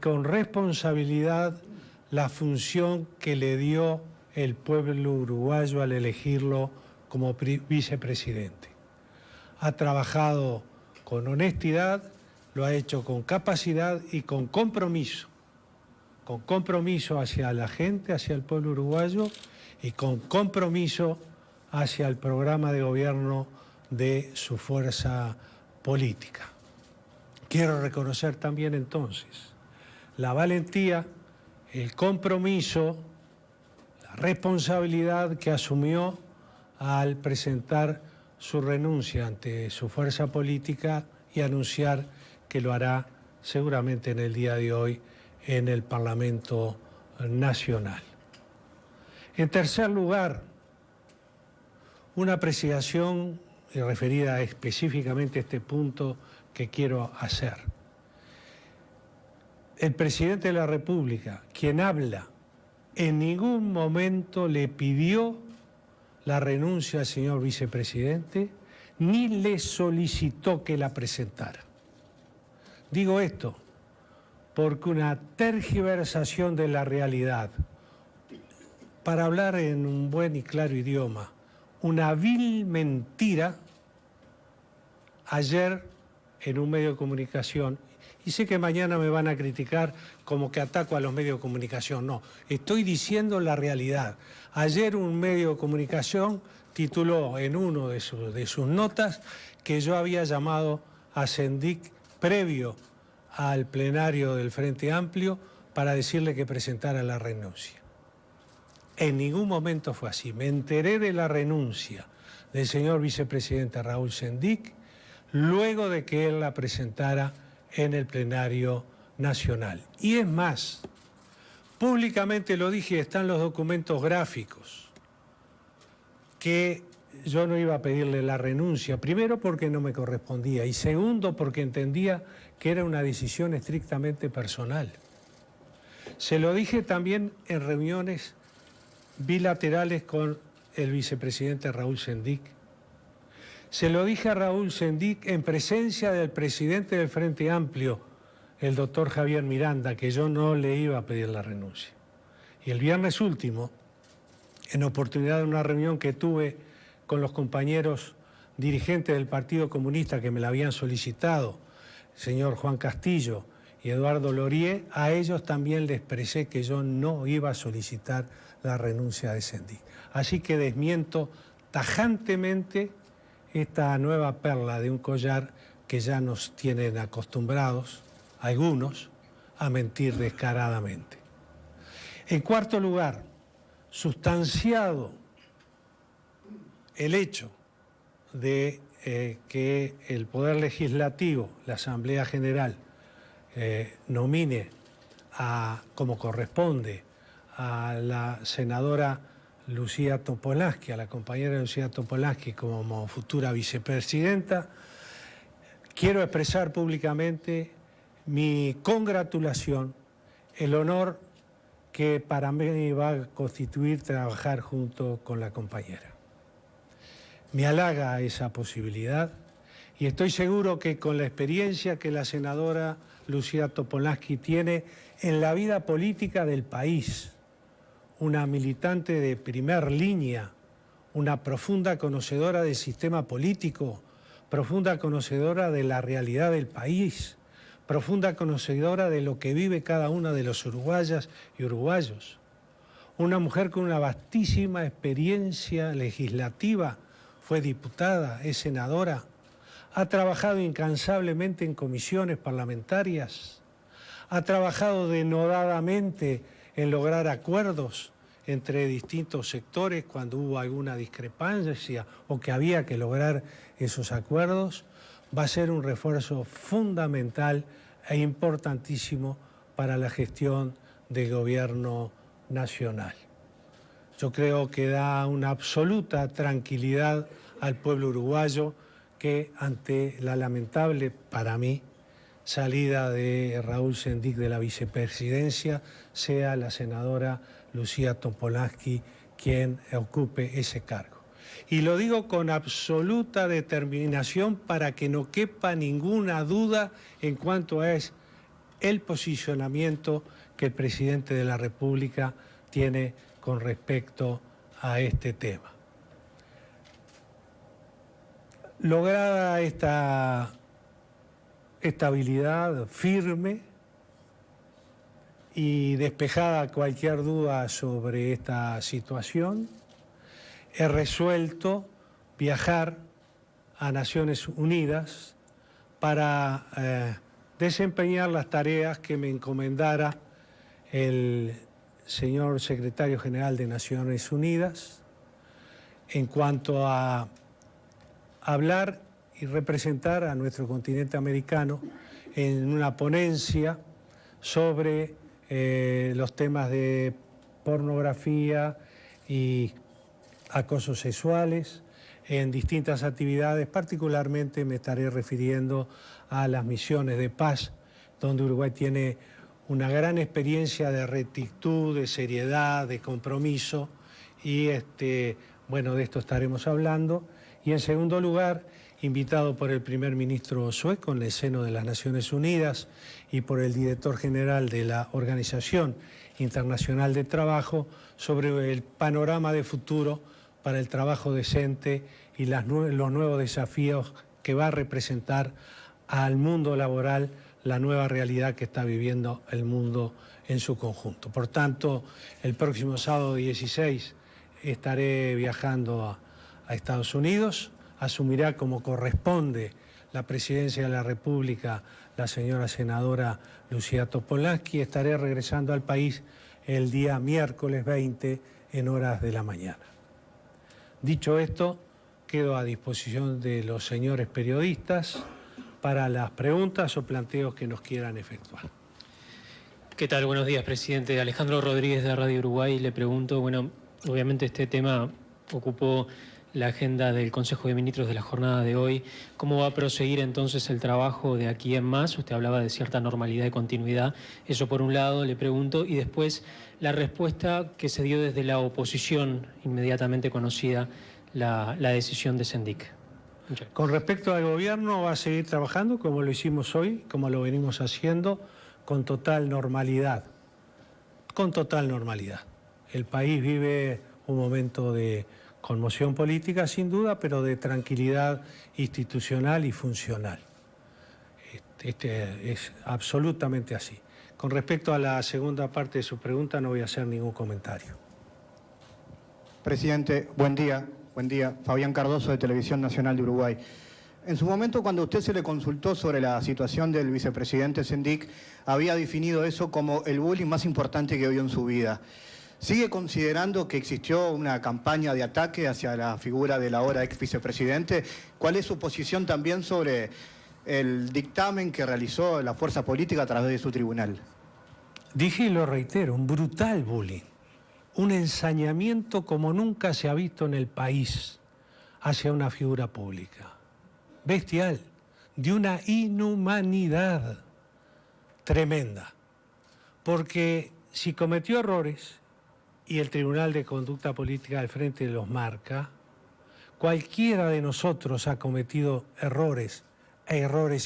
con responsabilidad la función que le dio el pueblo uruguayo al elegirlo como vicepresidente. Ha trabajado con honestidad, lo ha hecho con capacidad y con compromiso hacia la gente, hacia el pueblo uruguayo y con compromiso hacia el programa de gobierno de su fuerza política. Quiero reconocer también entonces la valentía, el compromiso, la responsabilidad que asumió al presentar su renuncia ante su fuerza política y anunciar que lo hará seguramente en el día de hoy en el Parlamento Nacional. En tercer lugar, una apreciación referida específicamente a este punto que quiero hacer. El presidente de la República, quien habla, en ningún momento le pidió la renuncia al señor vicepresidente, ni le solicitó que la presentara. Digo esto porque una tergiversación de la realidad, para hablar en un buen y claro idioma, una vil mentira, ayer en un medio de comunicación, y sé que mañana me van a criticar como que ataco a los medios de comunicación. No, estoy diciendo la realidad. Ayer un medio de comunicación tituló en uno de sus notas que yo había llamado a Sendik previo al plenario del Frente Amplio para decirle que presentara la renuncia. En ningún momento fue así. Me enteré de la renuncia del señor vicepresidente Raúl Sendik luego de que él la presentara en el plenario nacional. Y es más, públicamente lo dije, están los documentos gráficos, que yo no iba a pedirle la renuncia, primero porque no me correspondía y segundo porque entendía que era una decisión estrictamente personal. Se lo dije también en reuniones bilaterales con el vicepresidente Raúl Sendik. Se lo dije a Raúl Sendik en presencia del presidente del Frente Amplio, el doctor Javier Miranda, que yo no le iba a pedir la renuncia. Y el viernes último, en oportunidad de una reunión que tuve con los compañeros dirigentes del Partido Comunista que me la habían solicitado, el señor Juan Castillo y Eduardo Lorié, a ellos también les expresé que yo no iba a solicitar la renuncia de Sendik. Así que desmiento tajantemente esta nueva perla de un collar que ya nos tienen acostumbrados, algunos, a mentir descaradamente. En cuarto lugar, sustanciado el hecho de que el Poder Legislativo, la Asamblea General, nomine como corresponde a la senadora Lucía Topolansky, a la compañera Lucía Topolansky como futura vicepresidenta, quiero expresar públicamente mi congratulación, el honor que para mí va a constituir trabajar junto con la compañera. Me halaga esa posibilidad y estoy seguro que con la experiencia que la senadora Lucía Topolansky tiene en la vida política del país, una militante de primer línea, una profunda conocedora del sistema político, profunda conocedora de la realidad del país, profunda conocedora de lo que vive cada una de los uruguayas y uruguayos. Una mujer con una vastísima experiencia legislativa, fue diputada, es senadora, ha trabajado incansablemente en comisiones parlamentarias, ha trabajado denodadamente en lograr acuerdos entre distintos sectores cuando hubo alguna discrepancia o que había que lograr esos acuerdos, va a ser un refuerzo fundamental e importantísimo para la gestión del gobierno nacional. Yo creo que da una absoluta tranquilidad al pueblo uruguayo que ante la lamentable, para mí, salida de Raúl Sendik de la vicepresidencia, sea la senadora Lucía Topolansky quien ocupe ese cargo. Y lo digo con absoluta determinación para que no quepa ninguna duda en cuanto a el posicionamiento que el presidente de la República tiene con respecto a este tema. Lograda esta estabilidad firme y despejada cualquier duda sobre esta situación, he resuelto viajar a Naciones Unidas para desempeñar las tareas que me encomendara el señor secretario general de Naciones Unidas en cuanto a hablar y representar a nuestro continente americano en una ponencia sobre los temas de pornografía y acosos sexuales en distintas actividades. Particularmente me estaré refiriendo a las misiones de paz, donde Uruguay tiene una gran experiencia de rectitud, de seriedad, de compromiso, y bueno, de esto estaremos hablando. Y en segundo lugar, invitado por el primer ministro sueco en el seno de las Naciones Unidas y por el director general de la Organización Internacional del Trabajo, sobre el panorama de futuro para el trabajo decente y los nuevos desafíos que va a representar al mundo laboral la nueva realidad que está viviendo el mundo en su conjunto. Por tanto, el próximo sábado 16 estaré viajando a Estados Unidos. Asumirá como corresponde la presidencia de la República la señora senadora Lucía Topolansky. Estaré regresando al país el día miércoles 20 en horas de la mañana. Dicho esto, quedo a disposición de los señores periodistas para las preguntas o planteos que nos quieran efectuar. ¿Qué tal? Buenos días, presidente. Alejandro Rodríguez de Radio Uruguay. Le pregunto, bueno, obviamente este tema ocupó la agenda del Consejo de Ministros de la jornada de hoy. ¿Cómo va a proseguir entonces el trabajo de aquí en más? Usted hablaba de cierta normalidad y continuidad. Eso por un lado, le pregunto. Y después, la respuesta que se dio desde la oposición, inmediatamente conocida la decisión de Sendik. Con respecto al gobierno, va a seguir trabajando como lo hicimos hoy, como lo venimos haciendo, con total normalidad. Con total normalidad. El país vive un momento de conmoción política, sin duda, pero de tranquilidad institucional y funcional. Es absolutamente así. Con respecto a la segunda parte de su pregunta, no voy a hacer ningún comentario. Presidente, buen día. Buen día. Fabián Cardoso, de Televisión Nacional de Uruguay. En su momento, cuando a usted se le consultó sobre la situación del vicepresidente Sendik, había definido eso como el bullying más importante que vio en su vida. ¿Sigue considerando que existió una campaña de ataque hacia la figura del ahora ex vicepresidente? ¿Cuál es su posición también sobre el dictamen que realizó la fuerza política a través de su tribunal? Dije y lo reitero, un brutal bullying, un ensañamiento como nunca se ha visto en el país hacia una figura pública. Bestial, de una inhumanidad tremenda. Porque si cometió errores, y el Tribunal de Conducta Política del Frente los marca, cualquiera de nosotros ha cometido errores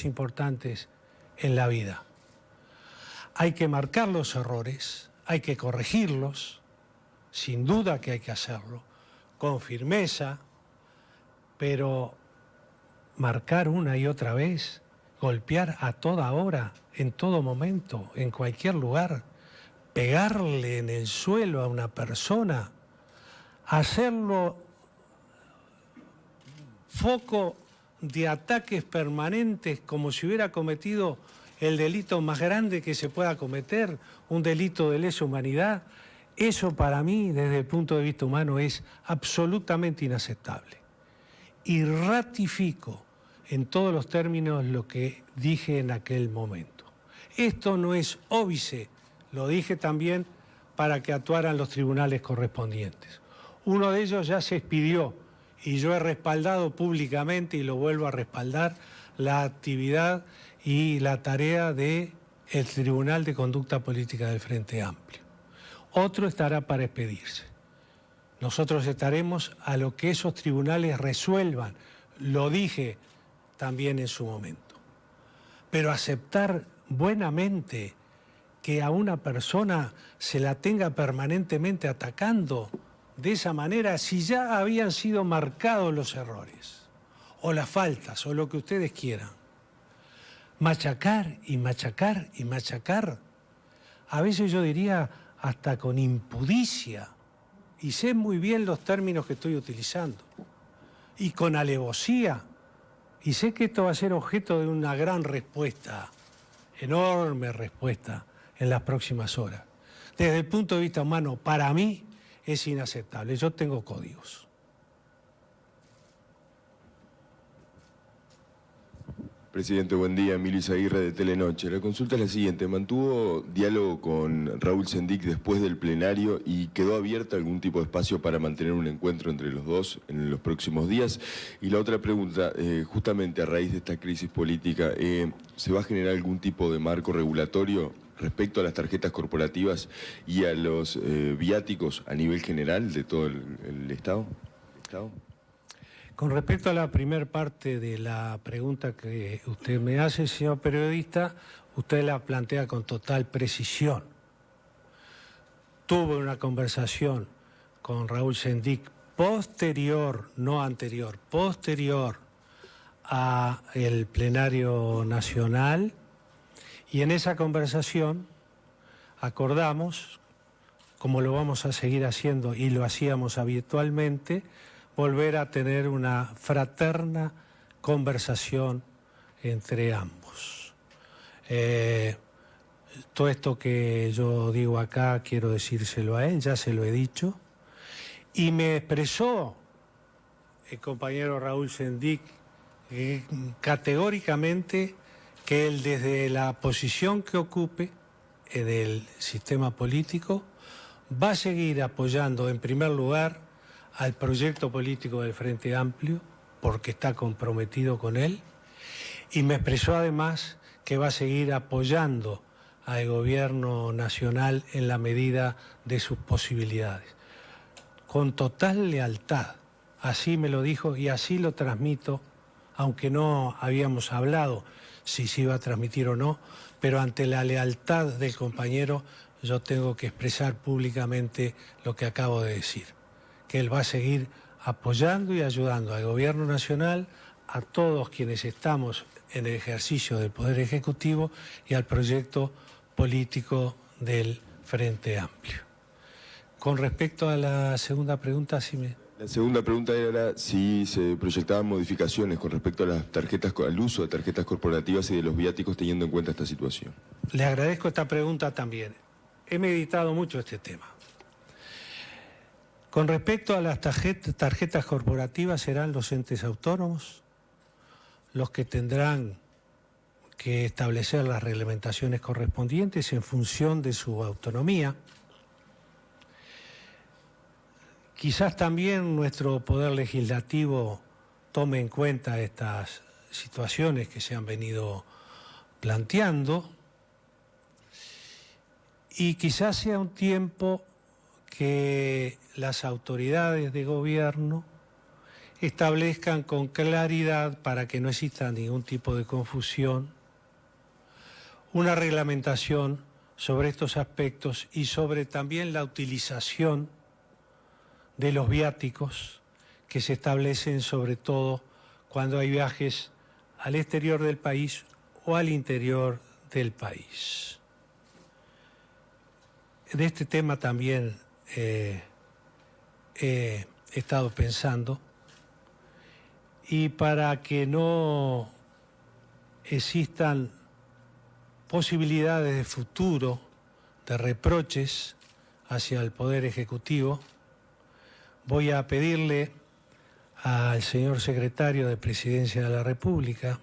importantes en la vida. Hay que marcar los errores, hay que corregirlos, sin duda que hay que hacerlo, con firmeza, pero marcar una y otra vez, golpear a toda hora, en todo momento, en cualquier lugar, pegarle en el suelo a una persona, hacerlo foco de ataques permanentes como si hubiera cometido el delito más grande que se pueda cometer, un delito de lesa humanidad, eso para mí, desde el punto de vista humano, es absolutamente inaceptable. Y ratifico en todos los términos lo que dije en aquel momento. Esto no es óbice. Lo dije también para que actuaran los tribunales correspondientes. Uno de ellos ya se expidió y yo he respaldado públicamente, y lo vuelvo a respaldar, la actividad y la tarea del Tribunal de Conducta Política del Frente Amplio. Otro estará para expedirse. Nosotros estaremos a lo que esos tribunales resuelvan. Lo dije también en su momento. Pero aceptar buenamente que a una persona se la tenga permanentemente atacando de esa manera si ya habían sido marcados los errores o las faltas o lo que ustedes quieran? Machacar y machacar y machacar, a veces yo diría hasta con impudicia, y sé muy bien los términos que estoy utilizando, y con alevosía, y sé que esto va a ser objeto de una gran respuesta, enorme respuesta en las próximas horas. Desde el punto de vista humano, para mí es inaceptable. Yo tengo códigos. Presidente, buen día. Emilio Izaguirre de Telenoche. La consulta es la siguiente. ¿Mantuvo diálogo con Raúl Sendic después del plenario y quedó abierto algún tipo de espacio para mantener un encuentro entre los dos en los próximos días? Y la otra pregunta, justamente a raíz de esta crisis política, ¿se va a generar algún tipo de marco regulatorio respecto a las tarjetas corporativas y a los viáticos a nivel general de todo el Estado? Con respecto a la primera parte de la pregunta que usted me hace, señor periodista, usted la plantea con total precisión. Tuve una conversación con Raúl Sendic posterior, no anterior, posterior a el plenario nacional, y en esa conversación acordamos, como lo vamos a seguir haciendo y lo hacíamos habitualmente, volver a tener una fraterna conversación entre ambos. Todo esto que yo digo acá quiero decírselo a él, ya se lo he dicho, y me expresó el compañero Raúl Sendic categóricamente que él, desde la posición que ocupe en el sistema político, va a seguir apoyando en primer lugar al proyecto político del Frente Amplio, porque está comprometido con él, y me expresó además que va a seguir apoyando al gobierno nacional en la medida de sus posibilidades. Con total lealtad, así me lo dijo y así lo transmito, aunque no habíamos hablado si se iba a transmitir o no, pero ante la lealtad del compañero yo tengo que expresar públicamente lo que acabo de decir, que él va a seguir apoyando y ayudando al gobierno nacional, a todos quienes estamos en el ejercicio del Poder Ejecutivo y al proyecto político del Frente Amplio. Con respecto a la segunda pregunta, si me... La segunda pregunta era si se proyectaban modificaciones con respecto a las tarjetas, al uso de tarjetas corporativas y de los viáticos teniendo en cuenta esta situación. Le agradezco esta pregunta también. He meditado mucho este tema. Con respecto a las tarjetas corporativas, serán los entes autónomos los que tendrán que establecer las reglamentaciones correspondientes en función de su autonomía. Quizás también nuestro Poder Legislativo tome en cuenta estas situaciones que se han venido planteando, y quizás sea un tiempo que las autoridades de gobierno establezcan con claridad, para que no exista ningún tipo de confusión, una reglamentación sobre estos aspectos y sobre también la utilización de los viáticos que se establecen sobre todo cuando hay viajes al exterior del país o al interior del país. De este tema también he estado pensando, y para que no existan posibilidades de futuro de reproches hacia el Poder Ejecutivo, voy a pedirle al señor secretario de Presidencia de la República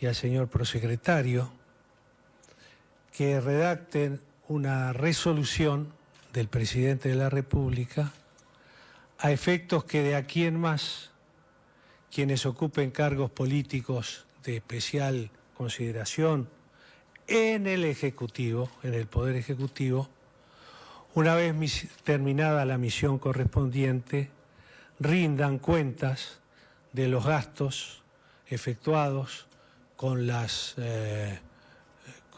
y al señor prosecretario que redacten una resolución del presidente de la República a efectos que de aquí en más quienes ocupen cargos políticos de especial consideración en el Ejecutivo, en el Poder Ejecutivo, una vez terminada la misión correspondiente, rindan cuentas de los gastos efectuados con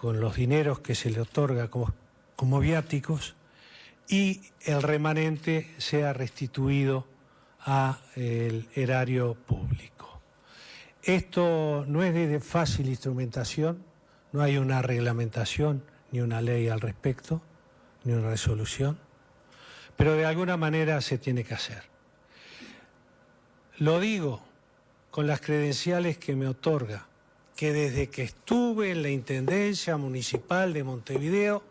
con los dineros que se le otorga como viáticos y el remanente sea restituido al erario público. Esto no es de fácil instrumentación, no hay una reglamentación ni una ley al respecto, ni una resolución, pero de alguna manera se tiene que hacer. Lo digo con las credenciales que me otorga, que desde que estuve en la Intendencia Municipal de Montevideo,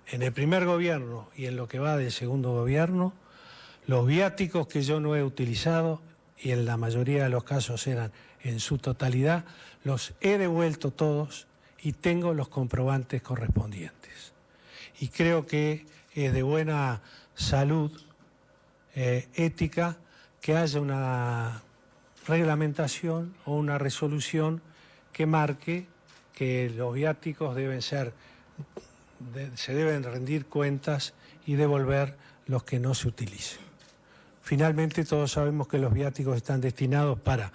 en el primer gobierno y en lo que va del segundo gobierno, los viáticos que yo no he utilizado, y en la mayoría de los casos eran en su totalidad, los he devuelto todos y tengo los comprobantes correspondientes. Y creo que es de buena salud ética que haya una reglamentación o una resolución que marque que los viáticos se deben rendir cuentas y devolver los que no se utilicen. Finalmente, todos sabemos que los viáticos están destinados para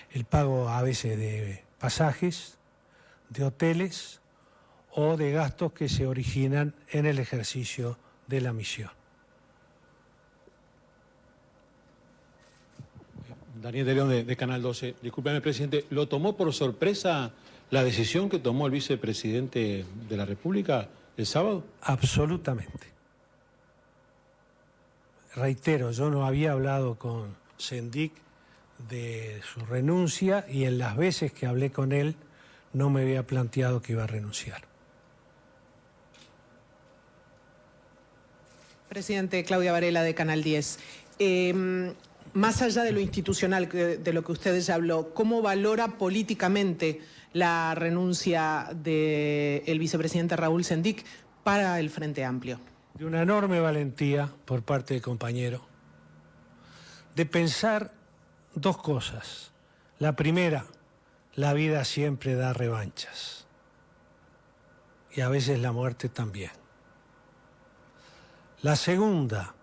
el pago a veces de pasajes, de hoteles o de gastos que se originan en el ejercicio de la misión. Daniel de León, de Canal 12. Discúlpeme, presidente, ¿lo tomó por sorpresa la decisión que tomó el vicepresidente de la República el sábado? Absolutamente. Reitero, yo no había hablado con Sendik de su renuncia y en las veces que hablé con él no me había planteado que iba a renunciar. Presidente, Claudia Varela, de Canal 10. Más allá de lo institucional, de lo que usted ya habló, ¿cómo valora políticamente la renuncia del vicepresidente Raúl Sendik para el Frente Amplio? De una enorme valentía por parte del compañero, de pensar dos cosas. La primera, la vida siempre da revanchas y a veces la muerte también. La segunda,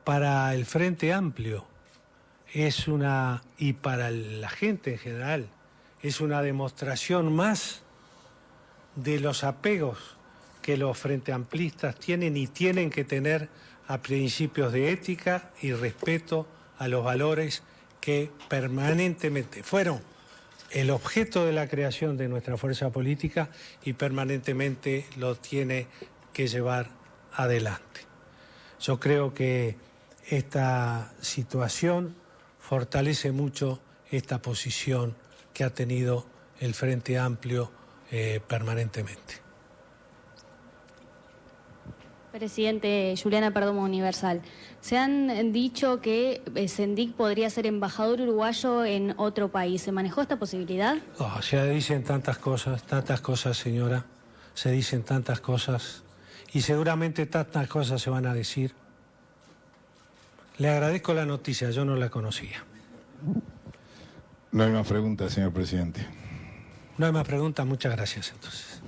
para el Frente Amplio es una, y para la gente en general, es una demostración más de los apegos que los frente amplistas tienen y tienen que tener a principios de ética y respeto a los valores que permanentemente fueron el objeto de la creación de nuestra fuerza política y permanentemente lo tiene que llevar adelante. Yo creo que esta situación fortalece mucho esta posición que ha tenido el Frente Amplio permanentemente. Presidente, Juliana Perdomo, Universal. Se han dicho que Sendik podría ser embajador uruguayo en otro país. ¿Se manejó esta posibilidad? Oh, se dicen tantas cosas, señora. Se dicen tantas cosas. Y seguramente tantas cosas se van a decir. Le agradezco la noticia, yo no la conocía. No hay más preguntas, señor presidente. No hay más preguntas, muchas gracias entonces.